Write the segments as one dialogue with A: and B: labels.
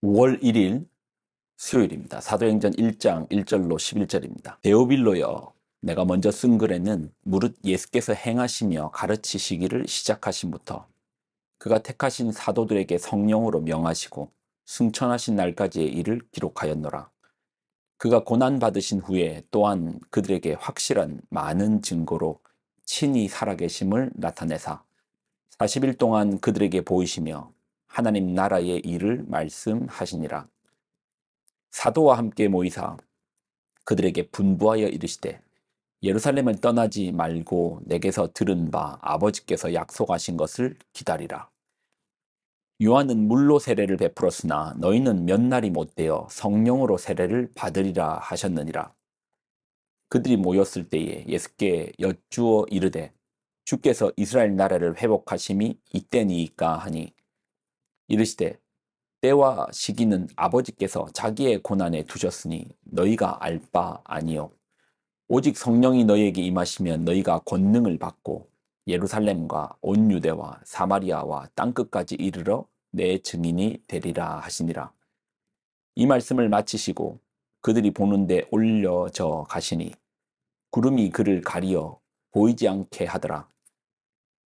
A: 5월 1일 수요일입니다. 사도행전 1장 1절로 11절입니다. 데오빌로여, 내가 먼저 쓴 글에는 무릇 예수께서 행하시며 가르치시기를 시작하신부터 그가 택하신 사도들에게 성령으로 명하시고 승천하신 날까지의 일을 기록하였노라. 그가 고난받으신 후에 또한 그들에게 확실한 많은 증거로 친히 살아계심을 나타내사 40일 동안 그들에게 보이시며 하나님 나라의 일을 말씀하시니라. 사도와 함께 모이사 그들에게 분부하여 이르시되 예루살렘을 떠나지 말고 내게서 들은 바 아버지께서 약속하신 것을 기다리라. 요한은 물로 세례를 베풀었으나 너희는 몇 날이 못되어 성령으로 세례를 받으리라 하셨느니라. 그들이 모였을 때에 예수께 여쭈어 이르되 주께서 이스라엘 나라를 회복하심이 이때니이까 하니 이르시되 때와 시기는 아버지께서 자기의 고난에 두셨으니 너희가 알 바 아니요 오직 성령이 너희에게 임하시면 너희가 권능을 받고 예루살렘과 온 유대와 사마리아와 땅끝까지 이르러 내 증인이 되리라 하시니라. 이 말씀을 마치시고 그들이 보는데 올려져 가시니 구름이 그를 가리어 보이지 않게 하더라.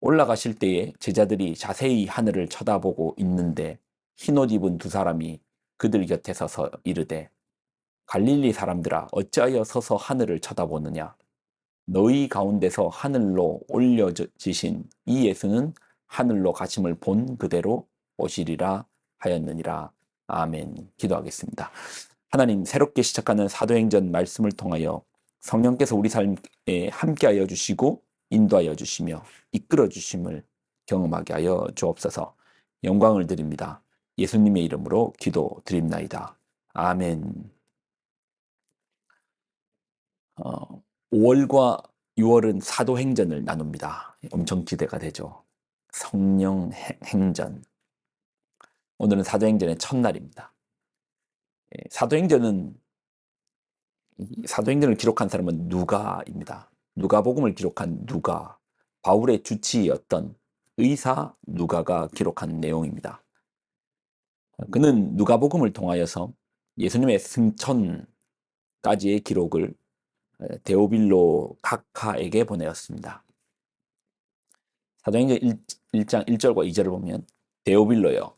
A: 올라가실 때에 제자들이 자세히 하늘을 쳐다보고 있는데 흰옷 입은 두 사람이 그들 곁에 서서 이르되 갈릴리 사람들아 어찌하여 서서 하늘을 쳐다보느냐. 너희 가운데서 하늘로 올려지신 이 예수는 하늘로 가심을 본 그대로 오시리라 하였느니라. 아멘. 기도하겠습니다. 하나님, 새롭게 시작하는 사도행전 말씀을 통하여 성령께서 우리 삶에 함께하여 주시고 인도하여 주시며 이끌어 주심을 경험하게 하여 주옵소서. 영광을 드립니다. 예수님의 이름으로 기도드립나이다. 아멘. 5월과 6월은 사도행전을 나눕니다. 엄청 기대가 되죠. 성령 행전. 오늘은 사도행전의 첫날입니다. 사도행전을 기록한 사람은 누가입니다. 누가복음을 기록한 누가, 바울의 주치의였던 의사 누가가 기록한 내용입니다. 그는 누가복음을 통하여서 예수님의 승천까지의 기록을 데오빌로 각하에게 보내었습니다. 사도행전 1장 1절과 2절을 보면 데오빌로여,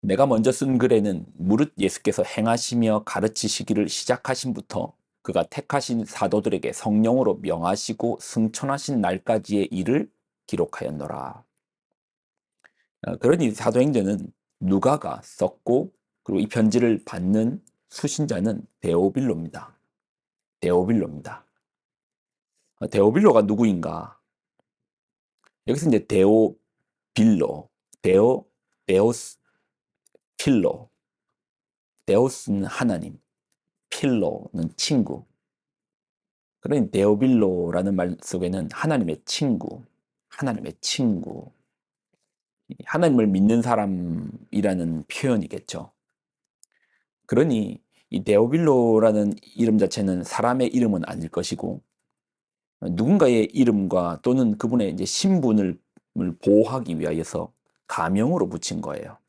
A: 내가 먼저 쓴 글에는 무릇 예수께서 행하시며 가르치시기를 시작하신부터 그가 택하신 사도들에게 성령으로 명하시고 승천하신 날까지의 일을 기록하였노라. 그러니 사도행전은 누가가 썼고 그리고 이 편지를 받는 수신자는 데오빌로입니다. 데오빌로입니다. 데오빌로가 누구인가? 여기서 이제 데오빌로, 데오스 필로, 데오스는 하나님, 필로는 친구. 그러니 데오빌로라는 말 속에는 하나님의 친구, 하나님을 믿는 사람이라는 표현이겠죠. 그러니 이 데오빌로라는 이름 자체는 사람의 이름은 아닐 것이고 누군가의 이름과 또는 그분의 이제 신분을 보호하기 위하여서 가명으로 붙인 거예요.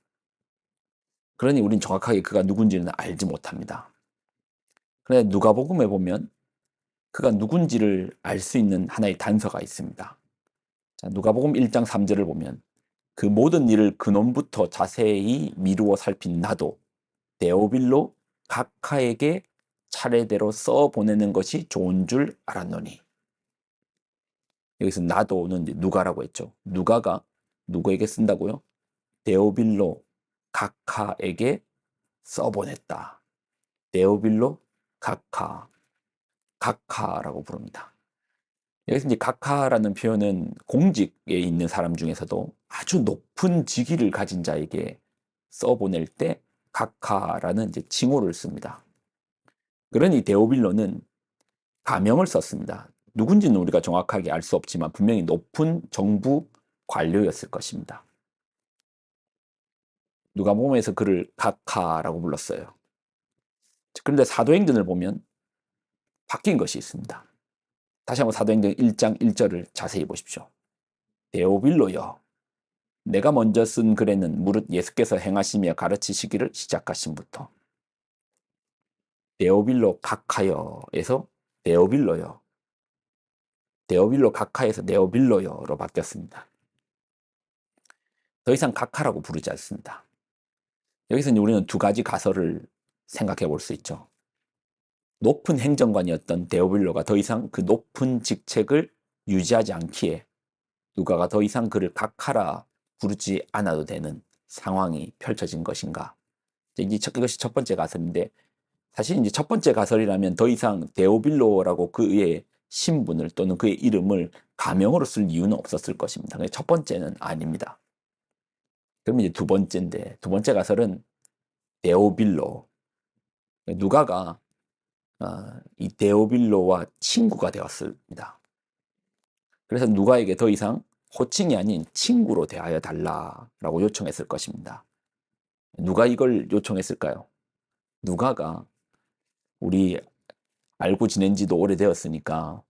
A: 그러니 우린 정확하게 그가 누군지는 알지 못합니다. 그런데 누가복음에 보면 그가 누군지를 알 수 있는 하나의 단서가 있습니다. 자, 누가복음 1장 3절을 보면 그 모든 일을 근원부터 자세히 미루어 살핀 나도 데오빌로 각하에게 차례대로 써 보내는 것이 좋은 줄 알았노니. 여기서 나도는 이제 누가라고 했죠. 누가가 누구에게 쓴다고요? 데오빌로 각하에게 써보냈다. 데오빌로 각하라고 부릅니다. 여기서 이제 각하라는 표현은 공직에 있는 사람 중에서도 아주 높은 직위를 가진 자에게 써보낼 때 각하라는 이제 칭호를 씁니다. 그러니 데오빌로는 가명을 썼습니다. 누군지는 우리가 정확하게 알 수 없지만 분명히 높은 정부 관료였을 것입니다. 누가복음에서 그를 각하라고 불렀어요. 그런데 사도행전을 보면 바뀐 것이 있습니다. 다시 한번 사도행전 1장 1절을 자세히 보십시오. 데오빌로여, 내가 먼저 쓴 글에는 무릇 예수께서 행하시며 가르치시기를 시작하심부터. 데오빌로 각하여에서 데오빌로요. 데오빌로 각하에서 데오빌로요로 바뀌었습니다. 더 이상 각하라고 부르지 않습니다. 여기서 우리는 두 가지 가설을 생각해 볼 수 있죠. 높은 행정관이었던 데오빌로가 더 이상 그 높은 직책을 유지하지 않기에 누가가 더 이상 그를 각하라 부르지 않아도 되는 상황이 펼쳐진 것인가. 이것이 첫 번째 가설인데, 사실 이제 첫 번째 가설이라면 더 이상 데오빌로라고 그의 신분을 또는 그의 이름을 가명으로 쓸 이유는 없었을 것입니다. 첫 번째는 아닙니다. 그러면 이제 두 번째인데, 두 번째 가설은 데오빌로. 누가가 이 데오빌로와 친구가 되었습니다. 그래서 누가에게 더 이상 호칭이 아닌 친구로 대하여 달라라고 요청했을 것입니다. 누가 이걸 요청했을까요? 누가가 우리 알고 지낸 지도 오래되었으니까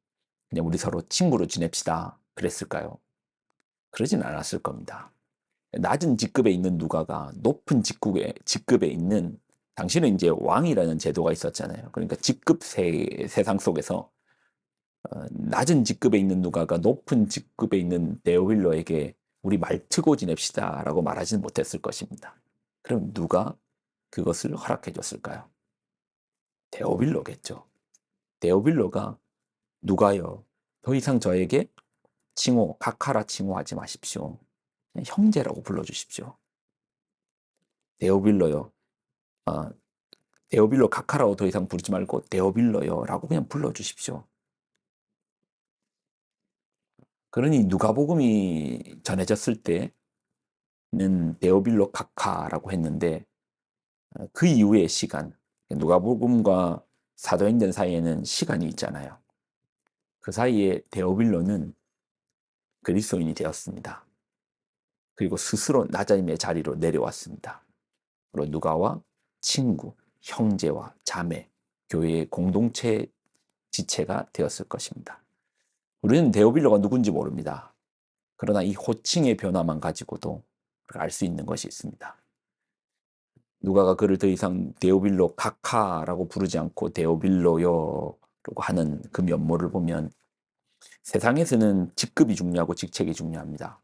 A: 그냥 우리 서로 친구로 지냅시다 그랬을까요? 그러진 않았을 겁니다. 낮은 직급에 있는 누가가 높은 직급에 있는, 당시는 이제 왕이라는 제도가 있었잖아요. 그러니까 직급 세상 속에서 낮은 직급에 있는 누가가 높은 직급에 있는 데오빌로에게 우리 말트고 지냅시다라고 말하지는 못했을 것입니다. 그럼 누가 그것을 허락해 줬을까요? 데오빌로겠죠. 데오빌로가 누가요, 더 이상 저에게 각하라 칭호하지 마십시오. 그냥 형제라고 불러주십시오. 데오빌로요. 데오빌로 각하라고 더 이상 부르지 말고 데오빌로요라고 그냥 불러주십시오. 그러니 누가복음이 전해졌을 때는 데오빌로 각하라고 했는데, 그 이후의 시간, 누가복음과 사도행전 사이에는 시간이 있잖아요. 그 사이에 데오빌로는 그리스도인이 되었습니다. 그리고 스스로 나자임의 자리로 내려왔습니다. 그리고 누가와 친구, 형제와 자매, 교회의 공동체 지체가 되었을 것입니다. 우리는 데오빌로가 누군지 모릅니다. 그러나 이 호칭의 변화만 가지고도 알 수 있는 것이 있습니다. 누가가 그를 더 이상 데오빌로 각하라고 부르지 않고 데오빌로요라고 하는 그 면모를 보면, 세상에서는 직급이 중요하고 직책이 중요합니다.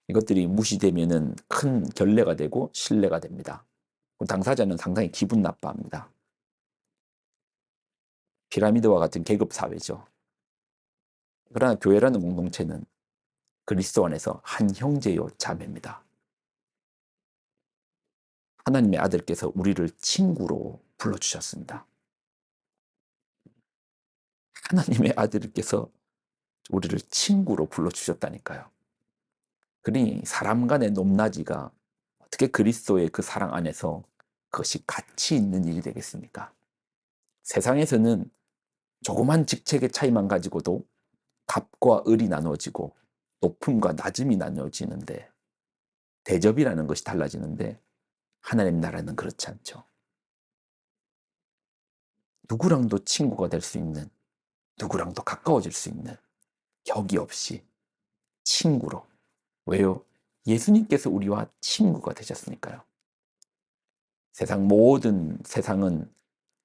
A: 이것들이 무시되면은 큰 결례가 되고 신뢰가 됩니다. 당사자는 상당히 기분 나빠합니다. 피라미드와 같은 계급 사회죠. 그러나 교회라는 공동체는 그리스도 안에서 한 형제요 자매입니다. 하나님의 아들께서 우리를 친구로 불러주셨습니다. 하나님의 아들께서 우리를 친구로 불러주셨다니까요. 그러니 사람 간의 높낮이가 어떻게 그리스도의 그 사랑 안에서 그것이 가치 있는 일이 되겠습니까? 세상에서는 조그만 직책의 차이만 가지고도 갑과 을이 나누어지고 높음과 낮음이 나누어지는데, 대접이라는 것이 달라지는데, 하나님 나라는 그렇지 않죠. 누구랑도 친구가 될 수 있는, 누구랑도 가까워질 수 있는, 격이 없이 친구로. 왜요? 예수님께서 우리와 친구가 되셨으니까요. 세상은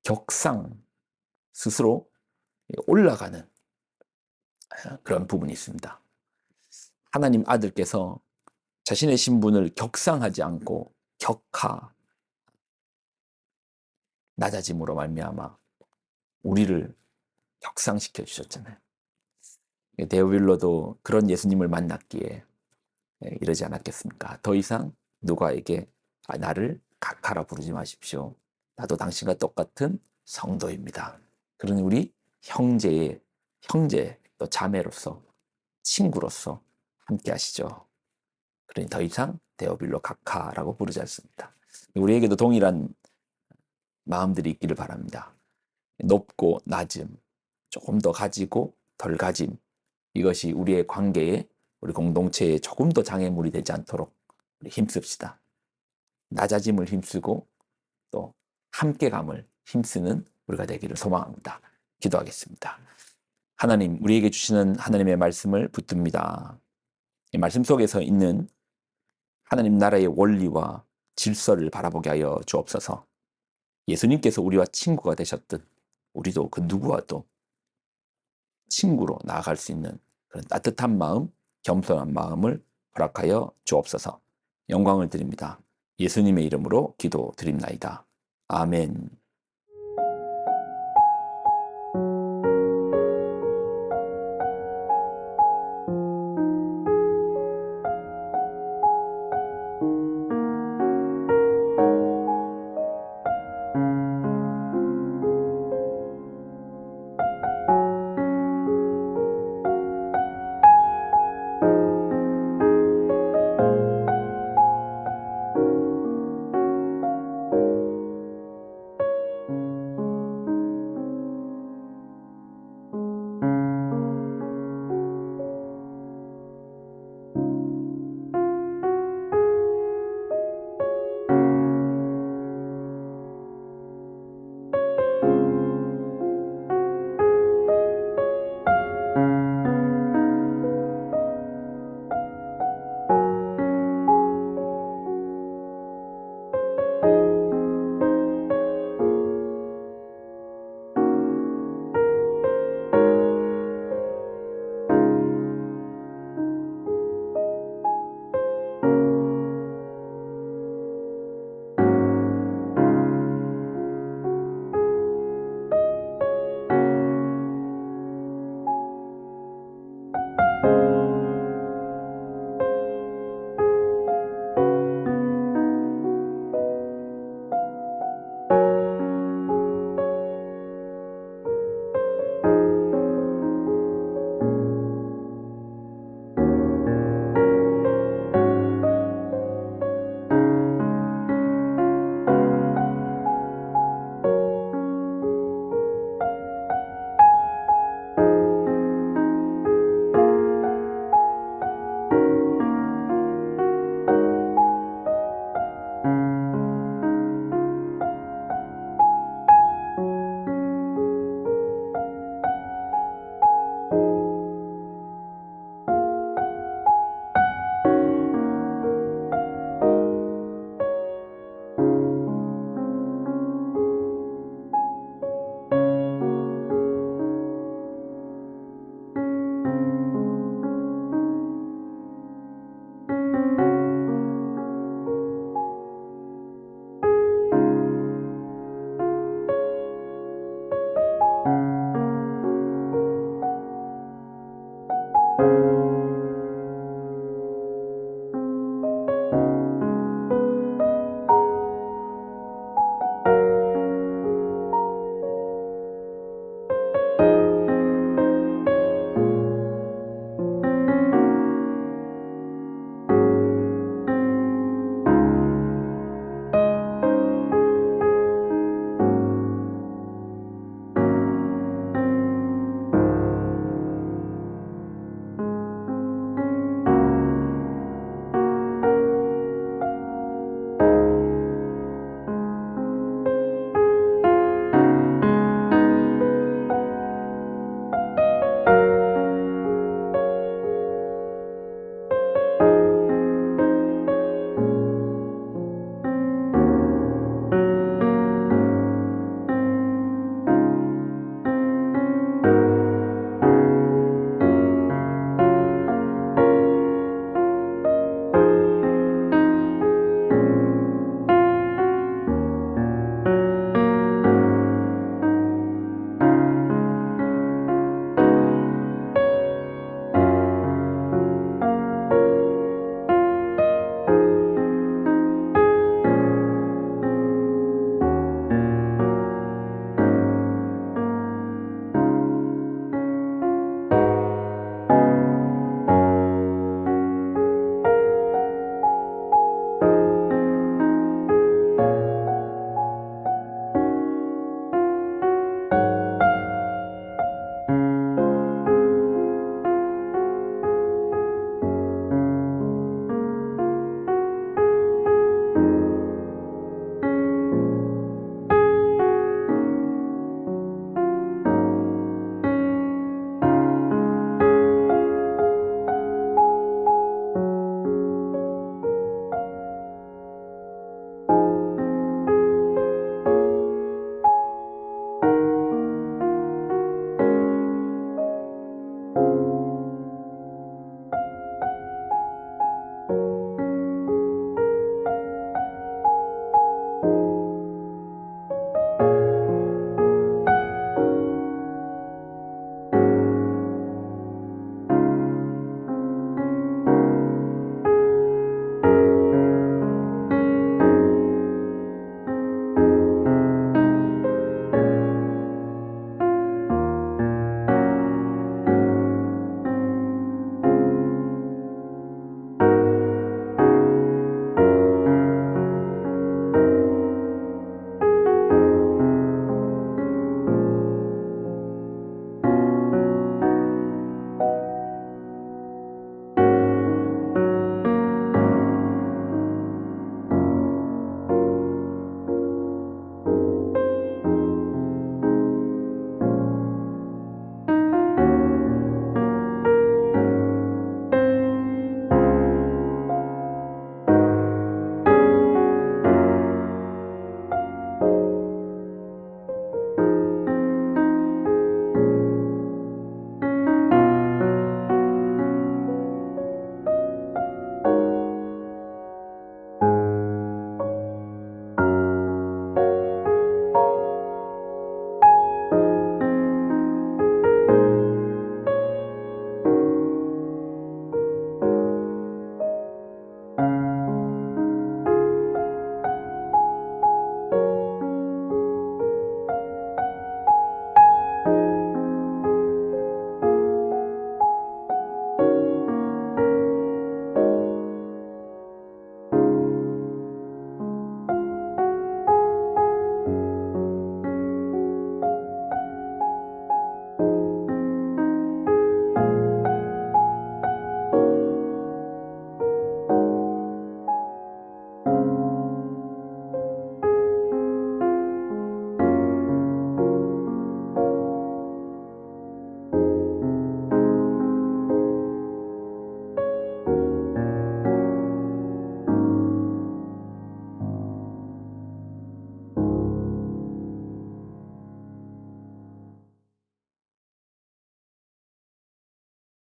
A: 격상, 스스로 올라가는 그런 부분이 있습니다. 하나님 아들께서 자신의 신분을 격상하지 않고 격하, 낮아짐으로 말미암아 우리를 격상시켜 주셨잖아요. 데오빌로도 그런 예수님을 만났기에 이러지 않았겠습니까? 더 이상 누가에게 나를 각하라 부르지 마십시오. 나도 당신과 똑같은 성도입니다. 그러니 우리 형제, 또 자매로서, 친구로서 함께 하시죠. 그러니 더 이상 데오빌로 각하라고 부르지 않습니다. 우리에게도 동일한 마음들이 있기를 바랍니다. 높고 낮음, 조금 더 가지고 덜 가짐, 이것이 우리의 관계에, 우리 공동체에 조금 더 장애물이 되지 않도록 우리 힘씁시다. 낮아짐을 힘쓰고 또 함께감을 힘쓰는 우리가 되기를 소망합니다. 기도하겠습니다. 하나님, 우리에게 주시는 하나님의 말씀을 붙듭니다. 이 말씀 속에서 있는 하나님 나라의 원리와 질서를 바라보게 하여 주옵소서. 예수님께서 우리와 친구가 되셨듯 우리도 그 누구와도 친구로 나아갈 수 있는 그런 따뜻한 마음, 겸손한 마음을 허락하여 주옵소서. 영광을 드립니다. 예수님의 이름으로 기도드립나이다. 아멘.